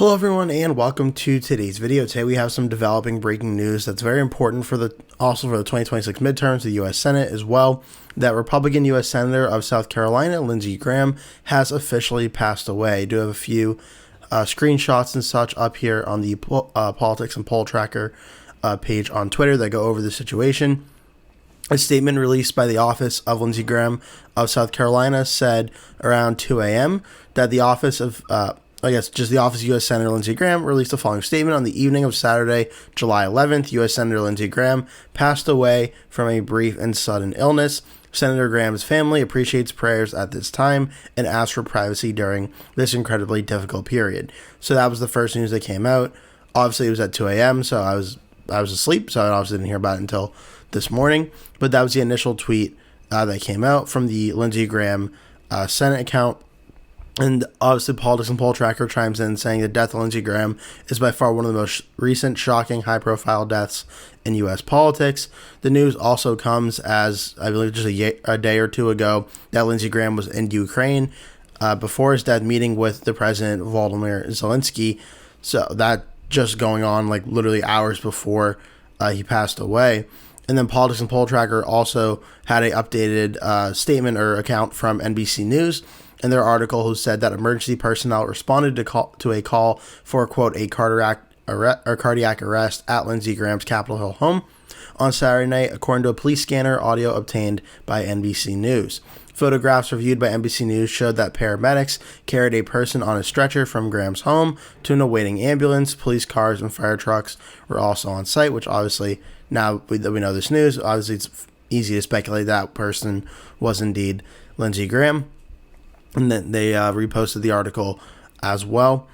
Hello everyone and welcome to today's video. Today we have some developing breaking news that's very important for the 2026 midterms, the U.S. Senate as well. That Republican U.S. Senator of South Carolina, Lindsey Graham, has officially passed away. I do have a few screenshots and such up here on the Politics and Poll Tracker page on Twitter that go over the situation. A statement released by the office of Lindsey Graham of South Carolina said around 2 a.m. that the office of the office of U.S. Senator Lindsey Graham released the following statement. On the evening of Saturday, July 11th, U.S. Senator Lindsey Graham passed away from a brief and sudden illness. Senator Graham's family appreciates prayers at this time and asks for privacy during this incredibly difficult period. So that was the first news that came out. Obviously, it was at 2 a.m., so I was asleep, so I obviously didn't hear about it until this morning. But that was the initial tweet that came out from the Lindsey Graham Senate account. And obviously, Politics and Poll Tracker chimes in saying the death of Lindsey Graham is by far one of the most recent, shocking, high-profile deaths in U.S. politics. The news also comes as, I believe, just a day or two ago, that Lindsey Graham was in Ukraine before his death, meeting with the President Volodymyr Zelensky. So that just going on like literally hours before he passed away. And then Politics and Poll Tracker also had an updated statement or account from NBC News in their article, who said that emergency personnel responded to a call for, quote, a cardiac arrest at Lindsey Graham's Capitol Hill home on Saturday night, according to a police scanner audio obtained by NBC News. Photographs reviewed by NBC News showed that paramedics carried a person on a stretcher from Graham's home to an awaiting ambulance. Police cars and fire trucks were also on site, which obviously, now that we know this news, obviously it's easy to speculate that person was indeed Lindsey Graham. And then they reposted the article as well.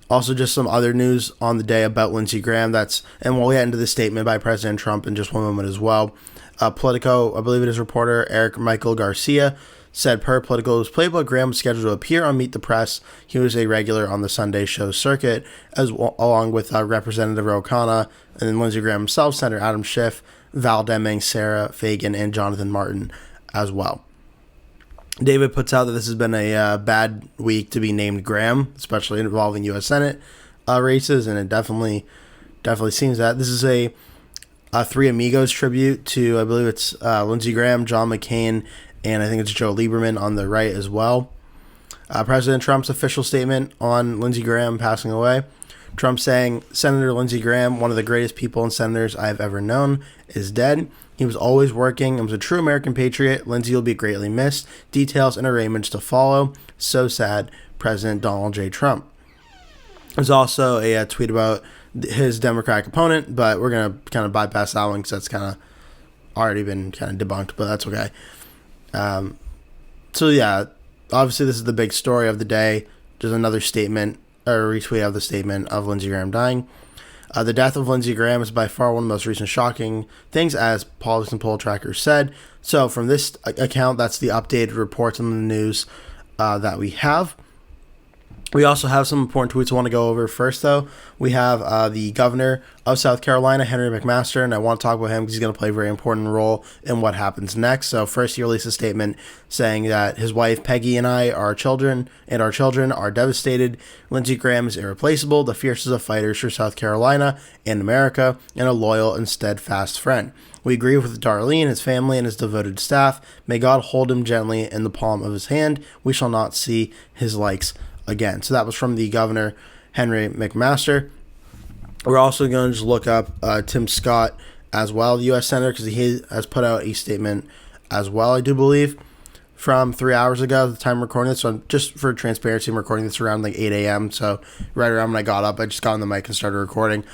Also, just some other news on the day about Lindsey Graham. And we'll get into the statement by President Trump in just one moment as well. Politico, I believe it is reporter Eric Michael Garcia, said per Politico's playbook, Graham was scheduled to appear on Meet the Press. He was a regular on the Sunday show circuit, along with Representative Ro Khanna, and then Lindsey Graham himself, Senator Adam Schiff, Val Deming, Sarah Fagan, and Jonathan Martin as well. David puts out that this has been a bad week to be named Graham, especially involving U.S. Senate races, and it definitely seems that. This is a Three Amigos tribute to, I believe it's Lindsey Graham, John McCain, and I think it's Joe Lieberman on the right as well. President Trump's official statement on Lindsey Graham passing away. Trump saying, Senator Lindsey Graham, one of the greatest people and senators I have ever known, is dead. He was always working and was a true American patriot. Lindsey will be greatly missed. Details and arraignments to follow. So sad, President Donald J. Trump. There's also a tweet about his Democratic opponent, but we're going to kind of bypass that one because that's kind of already been kind of debunked, but that's okay. So yeah, obviously this is the big story of the day. There's another statement, or retweet of the statement of Lindsey Graham dying. The death of Lindsey Graham is by far one of the most recent shocking things, as Politics and Poll Tracker said. So from this account, that's the updated reports on the news that we have. We also have some important tweets I want to go over. First, though, we have the governor of South Carolina, Henry McMaster, and I want to talk about him because he's going to play a very important role in what happens next. So first, he released a statement saying that his wife, Peggy, and our children are devastated. Lindsey Graham is irreplaceable, the fiercest of fighters for South Carolina and America, and a loyal and steadfast friend. We grieve with Darlene, his family, and his devoted staff. May God hold him gently in the palm of his hand. We shall not see his likes again. So that was from the governor, Henry McMaster. We're also going to just look up Tim Scott as well, the U.S. Senator, because he has put out a statement as well, I do believe, from 3 hours ago at the time I'm recording this. So I'm, just for transparency, I'm recording this around like 8 a.m. So right around when I got up, I just got on the mic and started recording.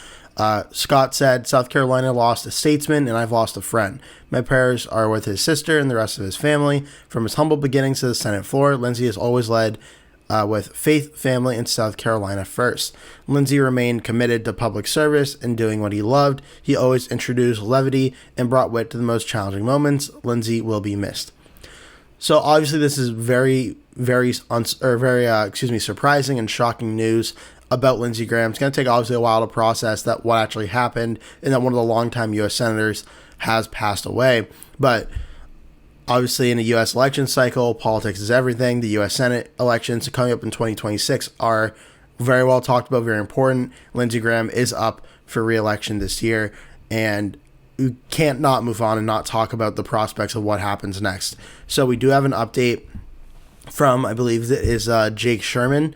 Scott said, South Carolina lost a statesman and I've lost a friend. My prayers are with his sister and the rest of his family. From his humble beginnings to the Senate floor, Lindsey has always led with faith, family, and South Carolina first. Lindsey remained committed to public service and doing what he loved. He always introduced levity and brought wit to the most challenging moments. Lindsey will be missed. So obviously this is very surprising and shocking news about Lindsey Graham. It's going to take obviously a while to process that what actually happened and that one of the longtime U.S. senators has passed away. But obviously, in a U.S. election cycle, politics is everything. The U.S. Senate elections coming up in 2026 are very well talked about, very important. Lindsey Graham is up for re-election this year, and you can't not move on and not talk about the prospects of what happens next. So we do have an update from, I believe it is Jake Sherman,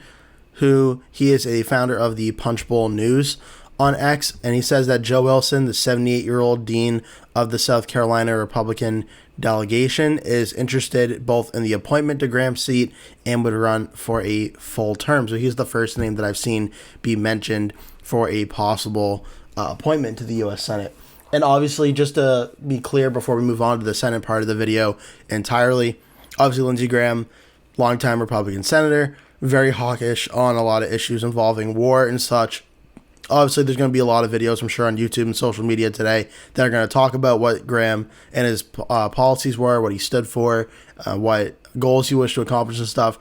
who he is a founder of the Punch Bowl News on X, and he says that Joe Wilson, the 78-year-old dean of the South Carolina Republican delegation, is interested both in the appointment to Graham's seat and would run for a full term. So he's the first name that I've seen be mentioned for a possible appointment to the U.S. Senate. And obviously, just to be clear before we move on to the Senate part of the video entirely, obviously Lindsey Graham, longtime Republican senator, very hawkish on a lot of issues involving war and such. Obviously, there's going to be a lot of videos, I'm sure, on YouTube and social media today that are going to talk about what Graham and his policies were, what he stood for, what goals he wished to accomplish and stuff.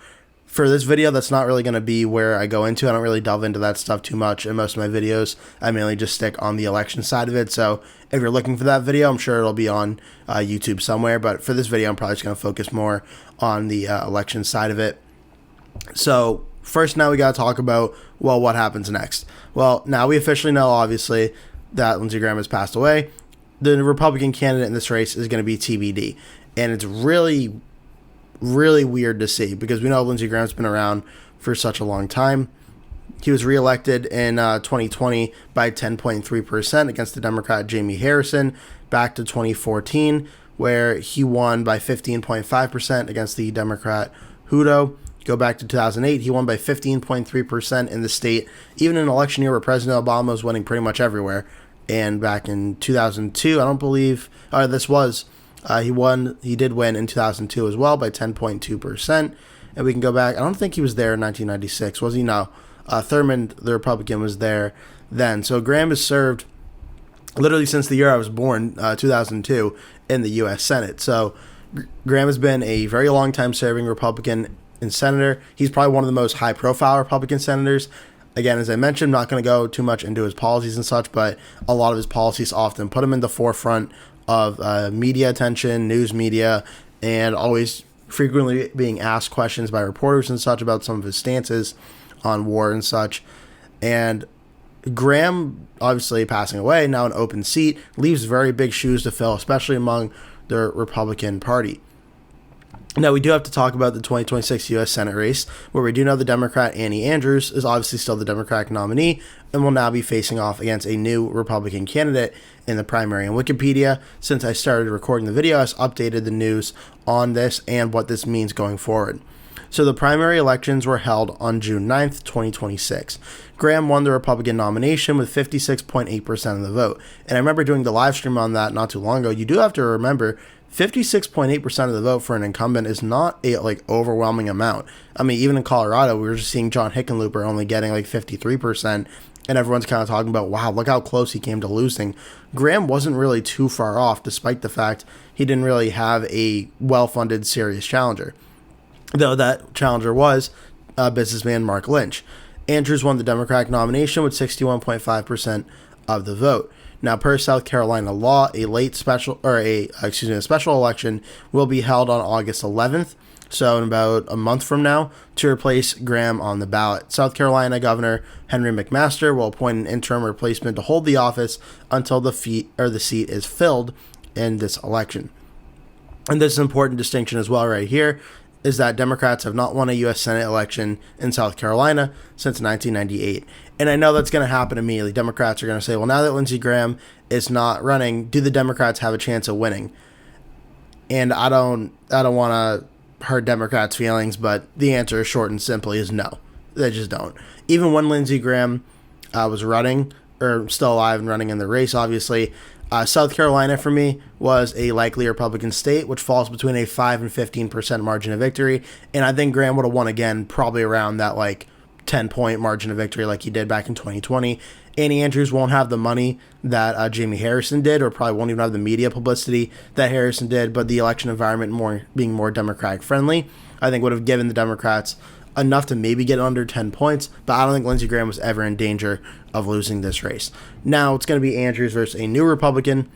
For this video, that's not really going to be where I go into. I don't really delve into that stuff too much in most of my videos. I mainly just stick on the election side of it. So if you're looking for that video, I'm sure it'll be on YouTube somewhere. But for this video, I'm probably just going to focus more on the election side of it. So first, now we got to talk about, well, what happens next? Well, now we officially know, obviously, that Lindsey Graham has passed away. The Republican candidate in this race is going to be TBD. And it's really weird to see because we know Lindsey Graham's been around for such a long time. He was reelected in 2020 by 10.3% against the Democrat Jamie Harrison, back to 2014, where he won by 15.5% against the Democrat Hutto. Go back to 2008, he won by 15.3% in the state, even in an election year where President Obama was winning pretty much everywhere. And back in 2002, I don't believe he did win in 2002 as well by 10.2%. And we can go back, I don't think he was there in 1996, was he? No. Thurmond, the Republican, was there then. So Graham has served literally since the year I was born, 2002, in the U.S. Senate. So Graham has been a very long time serving Republican and senator. He's probably one of the most high-profile Republican senators. Again, as I mentioned, I'm not going to go too much into his policies and such, but a lot of his policies often put him in the forefront of media attention, news media, and always frequently being asked questions by reporters and such about some of his stances on war and such. And Graham, obviously passing away, now an open seat, leaves very big shoes to fill, especially among the Republican Party. Now, we do have to talk about the 2026 U.S. Senate race, where we do know the Democrat Annie Andrews is obviously still the Democratic nominee and will now be facing off against a new Republican candidate in the primary. And Wikipedia, since I started recording the video, has updated the news on this and what this means going forward. So the primary elections were held on June 9th, 2026. Graham won the Republican nomination with 56.8% of the vote. And I remember doing the live stream on that not too long ago. You do have to remember 56.8% of the vote for an incumbent is not a overwhelming amount. I mean, even in Colorado, we were just seeing John Hickenlooper only getting 53%, and everyone's kind of talking about, wow, look how close he came to losing. Graham wasn't really too far off, despite the fact he didn't really have a well-funded, serious challenger. Though that challenger was businessman Mark Lynch. Andrews won the Democratic nomination with 61.5% of the vote. Now, per South Carolina law, a special election will be held on August 11th, so in about a month from now, to replace Graham on the ballot. South Carolina Governor Henry McMaster will appoint an interim replacement to hold the office until the seat is filled in this election. And this is an important distinction as well right here, is that Democrats have not won a U.S. Senate election in South Carolina since 1998. And I know that's going to happen immediately. Democrats are going to say, well, now that Lindsey Graham is not running, do the Democrats have a chance of winning? And I don't want to hurt Democrats' feelings, but the answer, short and simply, is no. They just don't. Even when Lindsey Graham was running, or still alive and running in the race, obviously, South Carolina, for me, was a likely Republican state, which falls between a 5 and 15% margin of victory. And I think Graham would have won again, probably around that 10-point margin of victory like he did back in 2020. Annie Andrews won't have the money that Jamie Harrison did, or probably won't even have the media publicity that Harrison did, but the election environment being more Democratic friendly, I think would have given the Democrats enough to maybe get under 10 points, but I don't think Lindsey Graham was ever in danger of losing this race. Now it's going to be Andrews versus a new Republican,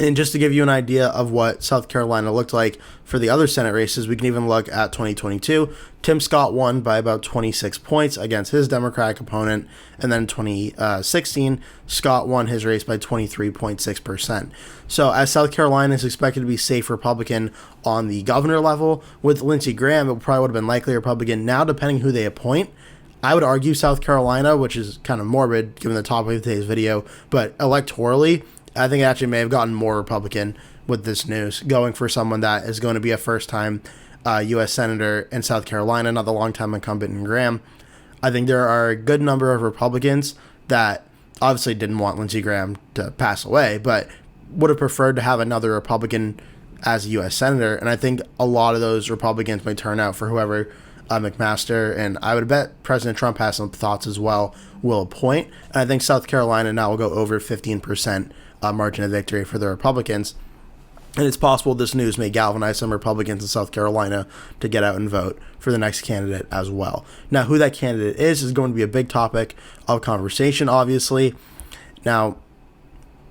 And just to give you an idea of what South Carolina looked like for the other Senate races, we can even look at 2022. Tim Scott won by about 26 points against his Democratic opponent. And then in 2016, Scott won his race by 23.6%. So as South Carolina is expected to be safe Republican on the governor level, with Lindsey Graham, it probably would have been likely Republican. Now, depending who they appoint, I would argue South Carolina, which is kind of morbid given the topic of today's video, but electorally, I think it actually may have gotten more Republican with this news, going for someone that is going to be a first-time U.S. Senator in South Carolina, not the longtime incumbent in Graham. I think there are a good number of Republicans that obviously didn't want Lindsey Graham to pass away, but would have preferred to have another Republican as a U.S. Senator, and I think a lot of those Republicans may turn out for whoever McMaster, and I would bet President Trump has some thoughts as well, will appoint. And I think South Carolina now will go over 15% margin of victory for the Republicans. And it's possible this news may galvanize some Republicans in South Carolina to get out and vote for the next candidate as well. Now, who that candidate is going to be a big topic of conversation, obviously. Now,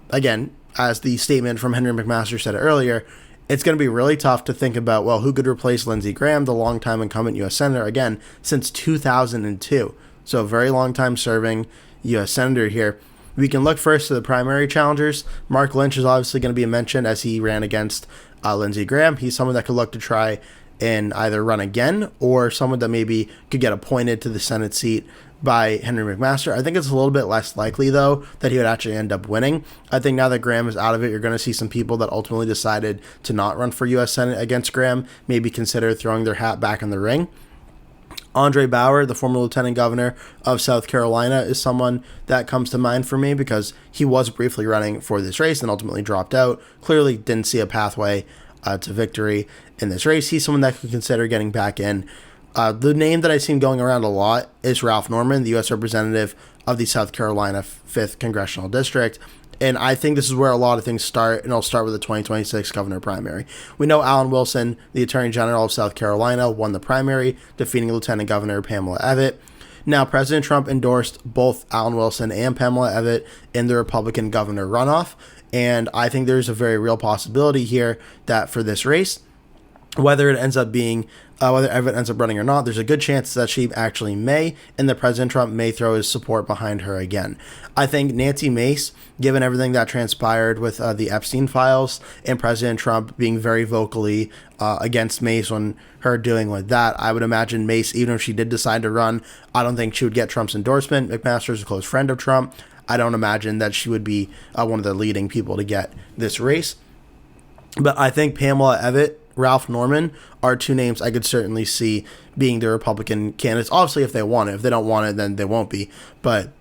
again, as the statement from Henry McMaster said earlier, it's going to be really tough to think about, well, who could replace Lindsey Graham, the longtime incumbent U.S. Senator, again, since 2002. So a very long time serving U.S. Senator here. We can look first to the primary challengers. Mark Lynch is obviously going to be mentioned as he ran against Lindsey Graham. He's someone that could look to try and either run again or someone that maybe could get appointed to the Senate seat by Henry McMaster. I think it's a little bit less likely, though, that he would actually end up winning. I think now that Graham is out of it, you're going to see some people that ultimately decided to not run for U.S. Senate against Graham maybe consider throwing their hat back in the ring. Andre Bauer, the former lieutenant governor of South Carolina, is someone that comes to mind for me because he was briefly running for this race and ultimately dropped out. Clearly didn't see a pathway to victory in this race. He's someone that could consider getting back in. The name that I've seen going around a lot is Ralph Norman, the U.S. representative of the South Carolina 5th Congressional District. And I think this is where a lot of things start, and I'll start with the 2026 governor primary. We know Alan Wilson, the Attorney General of South Carolina, won the primary, defeating Lieutenant Governor Pamela Evette. Now, President Trump endorsed both Alan Wilson and Pamela Evette in the Republican governor runoff, and I think there's a very real possibility here that for this race, whether it ends up being whether Evette ends up running or not, there's a good chance that she actually may, and that President Trump may throw his support behind her again. I think Nancy Mace, given everything that transpired with the Epstein files and President Trump being very vocally against Mace on her doing with that, I would imagine Mace, even if she did decide to run, I don't think she would get Trump's endorsement. McMaster is a close friend of Trump. I don't imagine that she would be one of the leading people to get this race. But I think Pamela Evette, Ralph Norman are two names I could certainly see being the Republican candidates. Obviously, if they want it. If they don't want it, then they won't be. But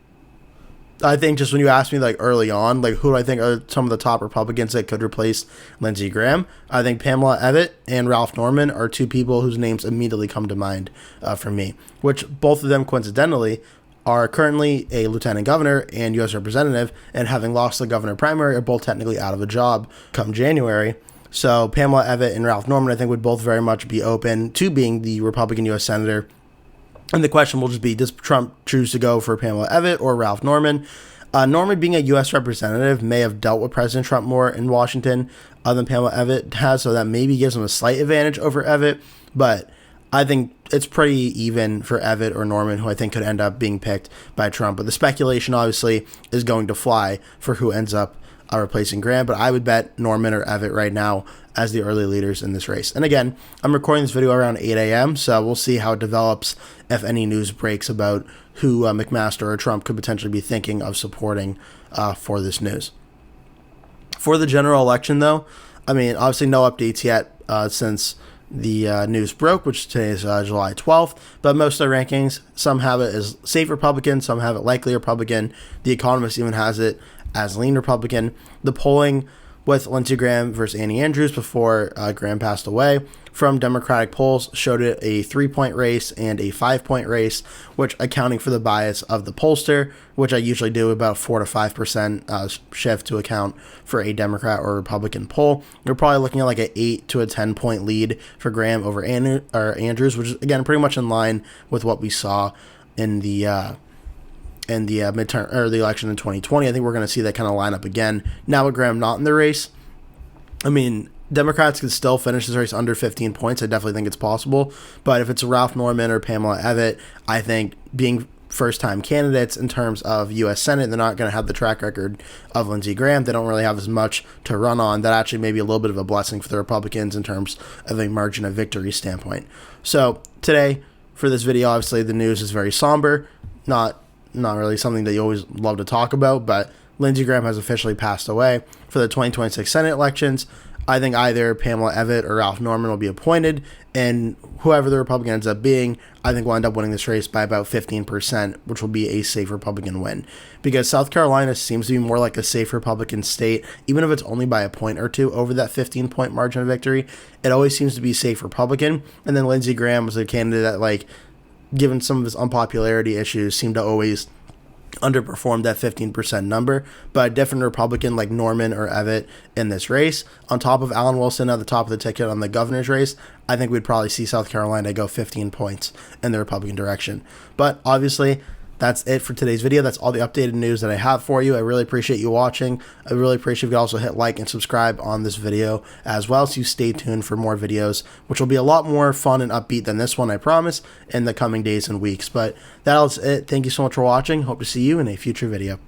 I think just when you asked me like early on, like who do I think are some of the top Republicans that could replace Lindsey Graham, I think Pamela Evette and Ralph Norman are two people whose names immediately come to mind for me, which both of them coincidentally are currently a lieutenant governor and U.S. representative, and having lost the governor primary are both technically out of a job come January. So Pamela Evette and Ralph Norman, I think, would both very much be open to being the Republican U.S. Senator. And the question will just be, does Trump choose to go for Pamela Evette or Ralph Norman? Norman, being a U.S. representative, may have dealt with President Trump more in Washington than Pamela Evette has, so that maybe gives him a slight advantage over Evette. But I think it's pretty even for Evette or Norman, who I think could end up being picked by Trump. But the speculation, obviously, is going to fly for who ends up replacing Graham, but I would bet Norman or Evette right now as the early leaders in this race. And again, I'm recording this video around 8 a.m., so we'll see how it develops if any news breaks about who McMaster or Trump could potentially be thinking of supporting for this news. For the general election, though, I mean, obviously no updates yet since the news broke, which today is July 12th, but most of the rankings, some have it as safe Republican, some have it likely Republican. The Economist even has it as lean Republican. The polling with Lindsey Graham versus Annie Andrews before Graham passed away from Democratic polls showed it a 3-point race and a 5-point race, which accounting for the bias of the pollster, which I usually do about 4 to 5% shift to account for a Democrat or Republican poll. You're probably looking at like an 8 to a 10-point lead for Graham over Andrews, which is again pretty much in line with what we saw in the midterm or the election in 2020. I think we're going to see that kind of line up again. Now with Graham not in the race, I mean, Democrats could still finish this race under 15 points. I definitely think it's possible. But if it's Ralph Norman or Pamela Evitt, I think being first-time candidates in terms of U.S. Senate, they're not going to have the track record of Lindsey Graham. They don't really have as much to run on. That actually may be a little bit of a blessing for the Republicans in terms of a margin of victory standpoint. So today, for this video, obviously the news is very somber. Not really something that you always love to talk about, but Lindsey Graham has officially passed away. For the 2026 Senate elections, I think either Pamela Evitt or Ralph Norman will be appointed, and whoever the Republican ends up being, I think will end up winning this race by about 15%, which will be a safe Republican win. Because South Carolina seems to be more like a safe Republican state, even if it's only by a point or two over that 15-point margin of victory, it always seems to be safe Republican. And then Lindsey Graham was a candidate that, like, given some of his unpopularity issues, seemed to always underperformed that 15% number, but a different Republican like Norman or Evitt in this race, on top of Alan Wilson at the top of the ticket on the governor's race, I think we'd probably see South Carolina go 15 points in the Republican direction. But obviously, that's it for today's video. That's all the updated news that I have for you. I really appreciate you watching. I really appreciate if you could also hit like and subscribe on this video as well, so you stay tuned for more videos, which will be a lot more fun and upbeat than this one, I promise, in the coming days and weeks. But that's it. Thank you so much for watching. Hope to see you in a future video.